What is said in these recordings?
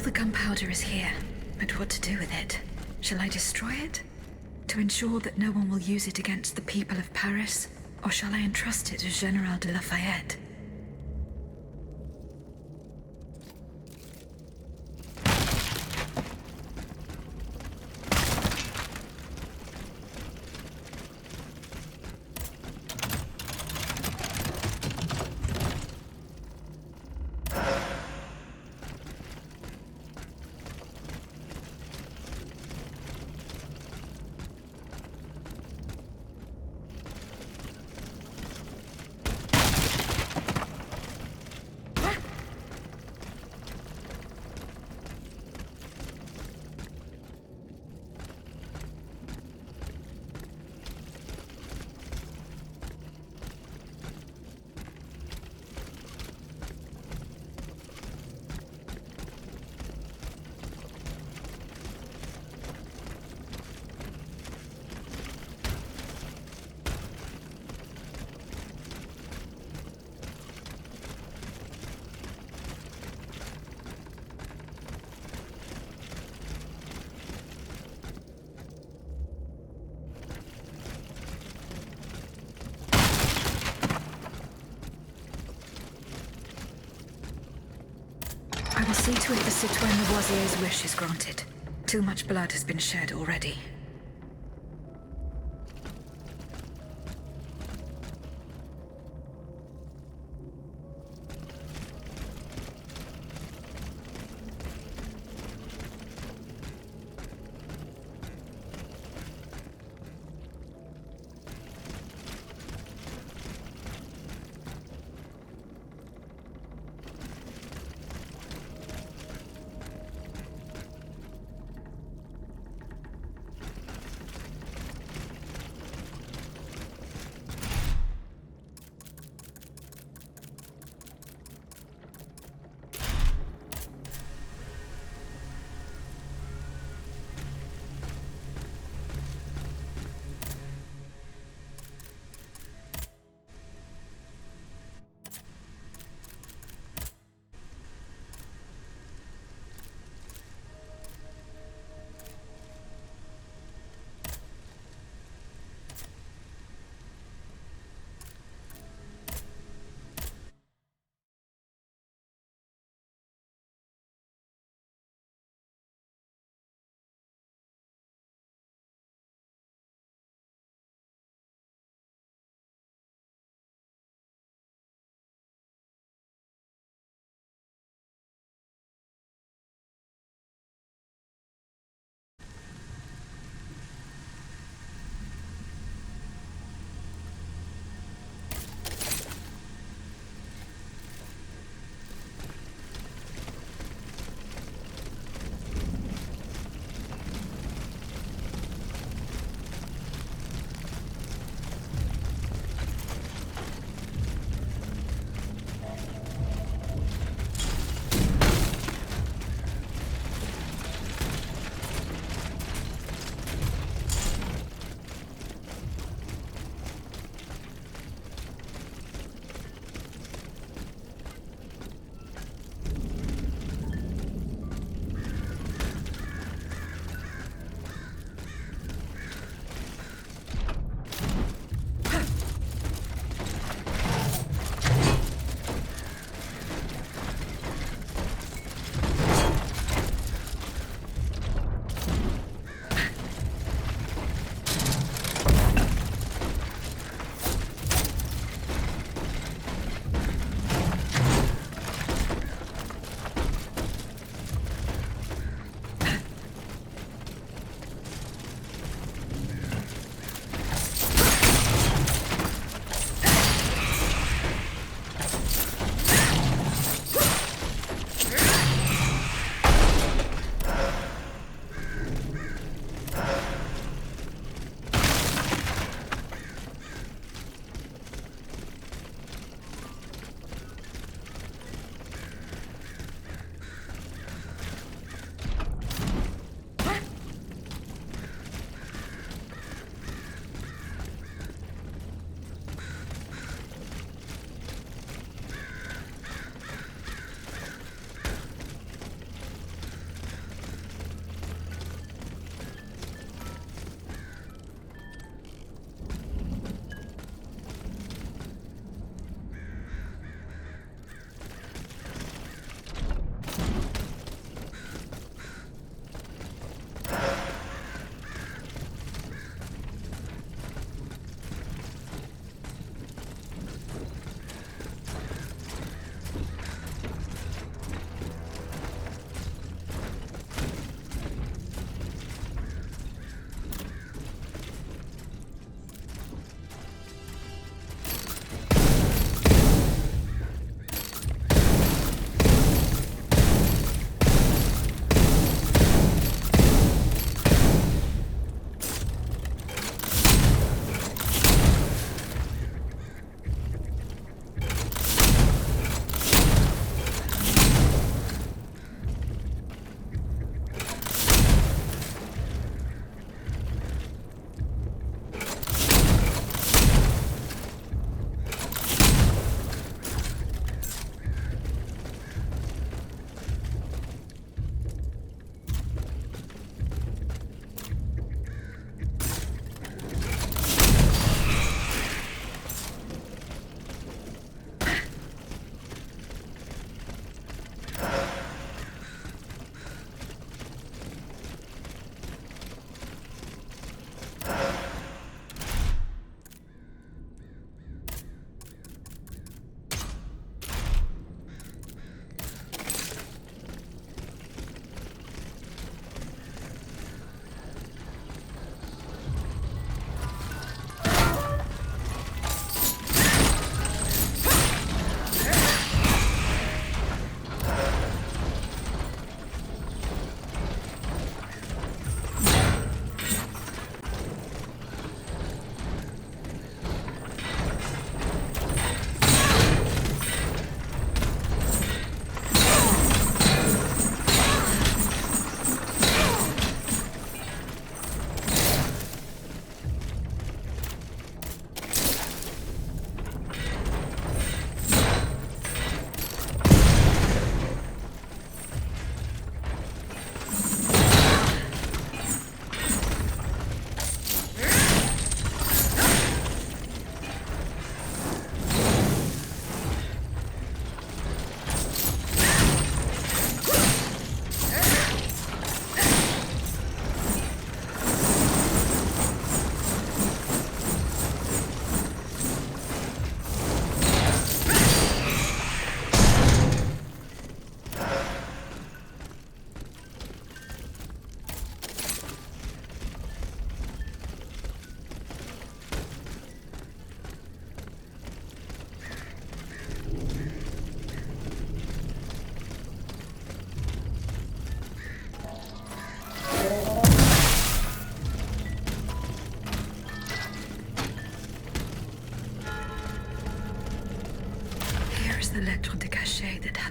the gunpowder is here, but what to do with it? Shall I destroy it? To ensure that no one will use it against the people of Paris? Or shall I entrust it to General de Lafayette? I will see to it the Citoyen Lavoisier's wish is granted. Too much blood has been shed already.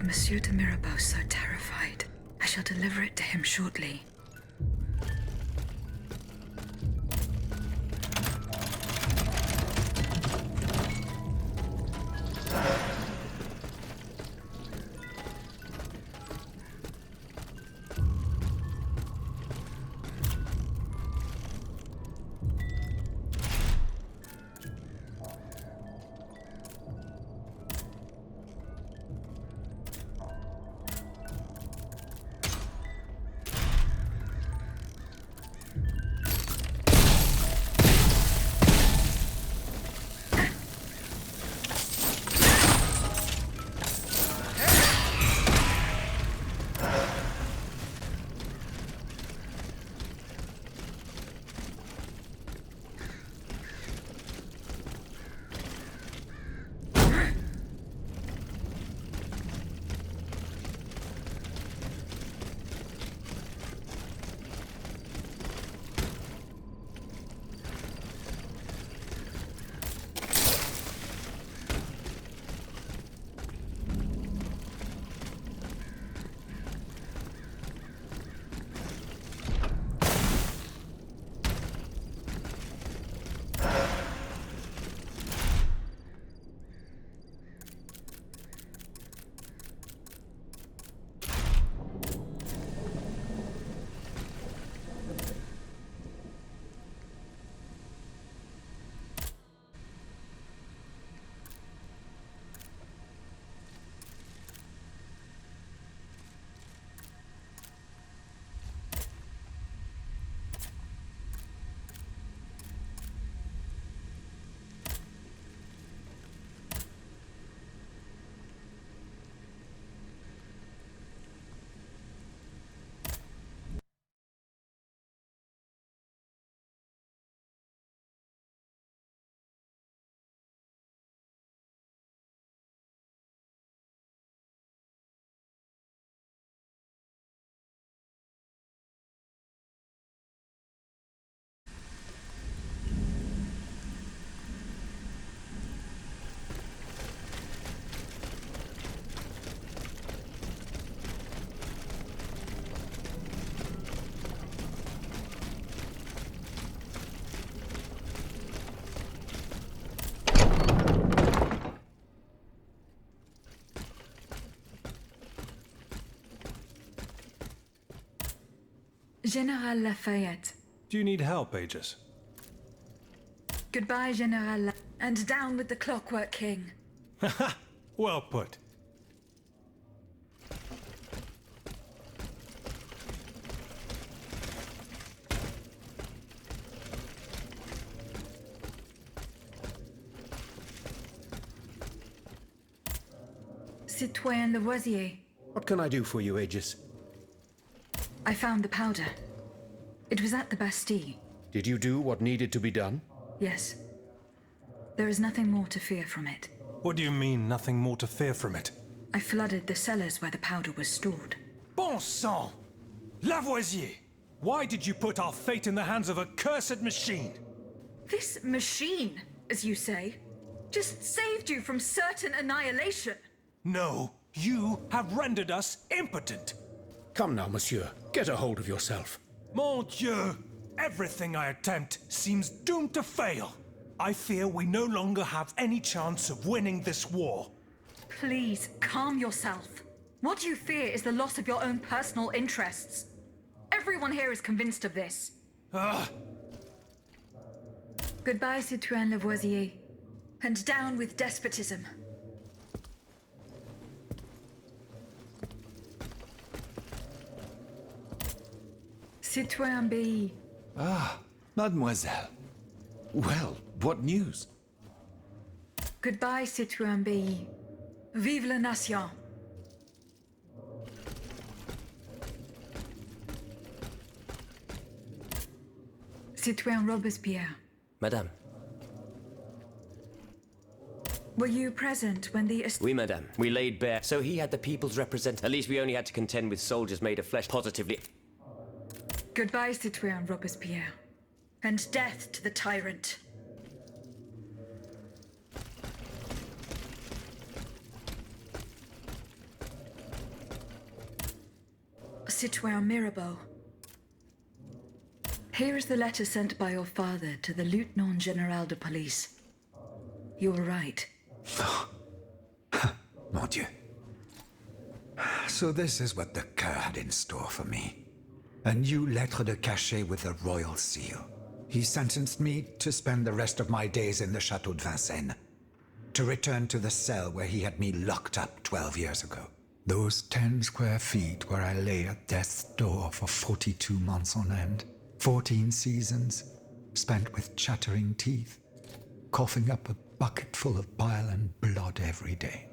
have Monsieur de Mirabeau so terrified. I shall deliver it to him shortly. General Lafayette. Do you need help, Aegis? Goodbye, General. And down with the Clockwork King. Haha, well put. Citoyen Lavoisier. What can I do for you, Aegis? I found the powder. It was at the Bastille. Did you do what needed to be done? Yes. There is nothing more to fear from it. What do you mean, nothing more to fear from it? I flooded the cellars where the powder was stored. Bon sang! Lavoisier! Why did you put our fate in the hands of a cursed machine? This machine, as you say, just saved you from certain annihilation. No, you have rendered us impotent. Come now, monsieur. Get a hold of yourself. Mon Dieu! Everything I attempt seems doomed to fail. I fear we no longer have any chance of winning this war. Please, calm yourself. What you fear is the loss of your own personal interests. Everyone here is convinced of this. Goodbye, Citoyen Lavoisier. And down with despotism. Citoyen Bay. Ah, mademoiselle. Well, what news? Goodbye, Citoyen Bay. Vive la nation. Citoyen Robespierre. Madame. Were you present when the... Oui, madame. We laid bare. So he had the people's represent. At least we only had to contend with soldiers made of flesh. Positively. Goodbye, Citoyen Robespierre. And death to the tyrant. Citoyen Mirabeau. Here is the letter sent by your father to the Lieutenant General de Police. You were right. Mon Dieu. So this is what the Cur had in store for me. A new lettre de cachet with a royal seal. He sentenced me to spend the rest of my days in the Château de Vincennes. To return to the cell where he had me locked up 12 years ago. Those 10 square feet where I lay at death's door for 42 months on end. 14 seasons, spent with chattering teeth, coughing up a bucket full of bile and blood every day.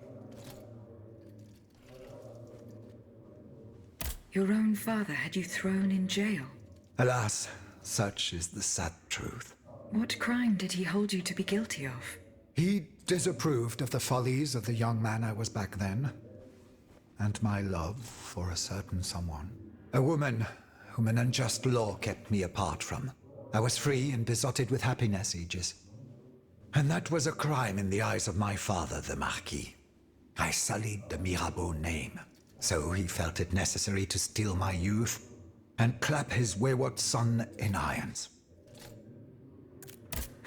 Your own father had you thrown in jail. Alas, such is the sad truth. What crime did he hold you to be guilty of? He disapproved of the follies of the young man I was back then, and my love for a certain someone. A woman whom an unjust law kept me apart from. I was free and besotted with happiness, Aegis. And that was a crime in the eyes of my father, the Marquis. I sullied the Mirabeau name, so he felt it necessary to steal my youth and clap his wayward son in irons.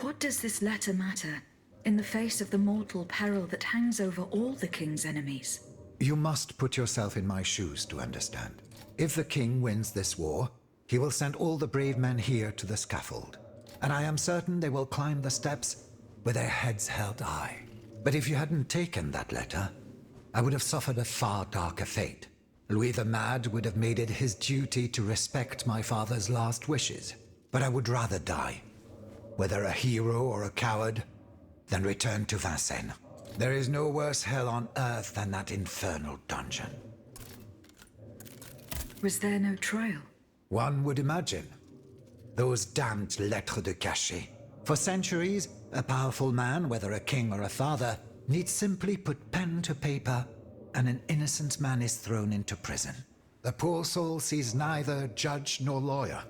What does this letter matter in the face of the mortal peril that hangs over all the king's enemies? You must put yourself in my shoes to understand. If the king wins this war, he will send all the brave men here to the scaffold. And I am certain they will climb the steps with their heads held high. But if you hadn't taken that letter, I would have suffered a far darker fate. Louis the Mad would have made it his duty to respect my father's last wishes. But I would rather die, whether a hero or a coward, than return to Vincennes. There is no worse hell on earth than that infernal dungeon. Was there no trial? One would imagine. Those damned lettres de cachet. For centuries, a powerful man, whether a king or a father, needs simply put pen to paper, and an innocent man is thrown into prison. The poor soul sees neither judge nor lawyer.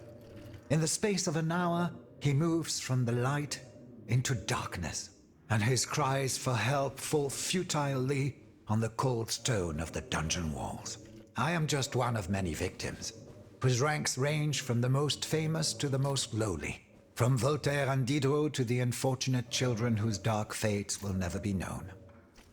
In the space of an hour, he moves from the light into darkness, and his cries for help fall futilely on the cold stone of the dungeon walls. I am just one of many victims, whose ranks range from the most famous to the most lowly, from Voltaire and Diderot to the unfortunate children whose dark fates will never be known.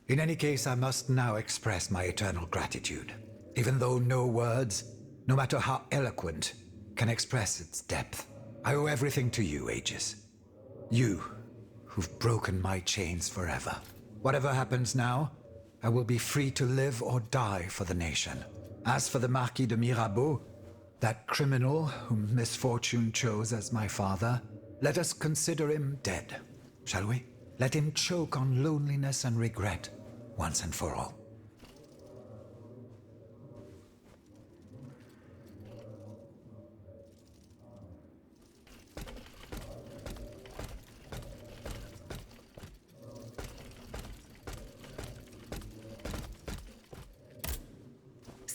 In any case, I must now express my eternal gratitude, even though no words, no matter how eloquent, can express its depth. I owe everything to you, Aegis. You, who've broken my chains forever. Whatever happens now, I will be free to live or die for the nation. As for the Marquis de Mirabeau, that criminal whom misfortune chose as my father, let us consider him dead, shall we? Let him choke on loneliness and regret, once and for all.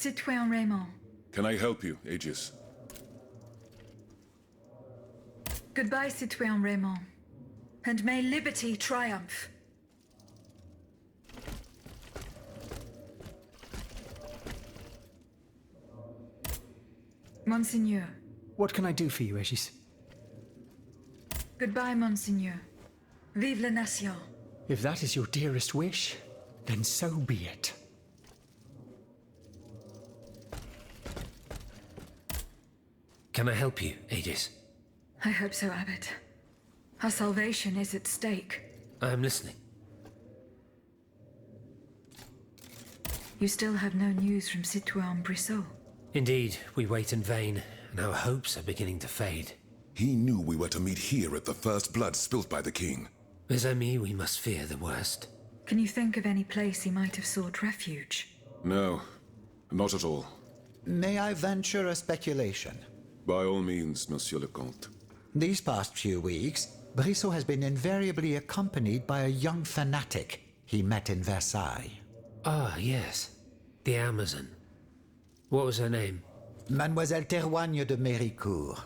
Citoyen Raymond. Can I help you, Aegis? Goodbye, Citoyen Raymond. And may liberty triumph. Monseigneur. What can I do for you, Aegis? Goodbye, Monseigneur. Vive la nation. If that is your dearest wish, then so be it. Can I help you, Aegis? I hope so, Abbot. Our salvation is at stake. I am listening. You still have no news from Citoyen Brissot. Indeed, we wait in vain, and our hopes are beginning to fade. He knew we were to meet here at the first blood spilt by the king. Mes amis, we must fear the worst. Can you think of any place he might have sought refuge? No, not at all. May I venture a speculation? By all means, Monsieur le Comte. These past few weeks, Brissot has been invariably accompanied by a young fanatic he met in Versailles. Ah, yes. The Amazon. What was her name? Mademoiselle Théroigne de Méricourt.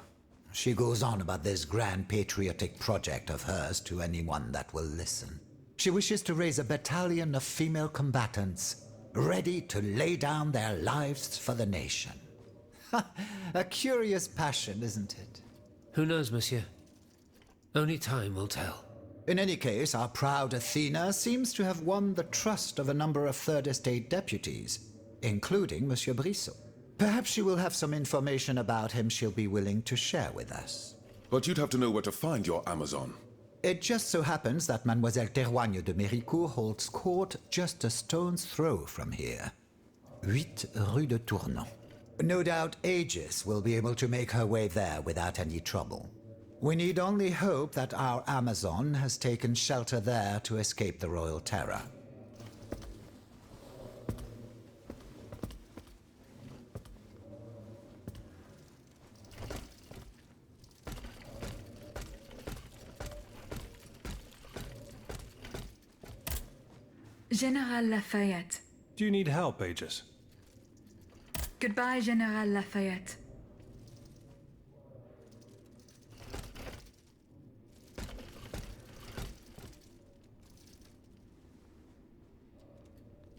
She goes on about this grand patriotic project of hers to anyone that will listen. She wishes to raise a battalion of female combatants, ready to lay down their lives for the nation. A curious passion, isn't it? Who knows, monsieur? Only time will tell. In any case, our proud Athena seems to have won the trust of a number of Third Estate deputies, including Monsieur Brissot. Perhaps she will have some information about him she'll be willing to share with us. But you'd have to know where to find your Amazon. It just so happens that Mademoiselle Terroigne de Méricourt holds court just a stone's throw from here. 8 Rue de Tournon. No doubt Aegis will be able to make her way there without any trouble. We need only hope that our Amazon has taken shelter there to escape the royal terror. General Lafayette. Do you need help, Aegis? Goodbye, General Lafayette.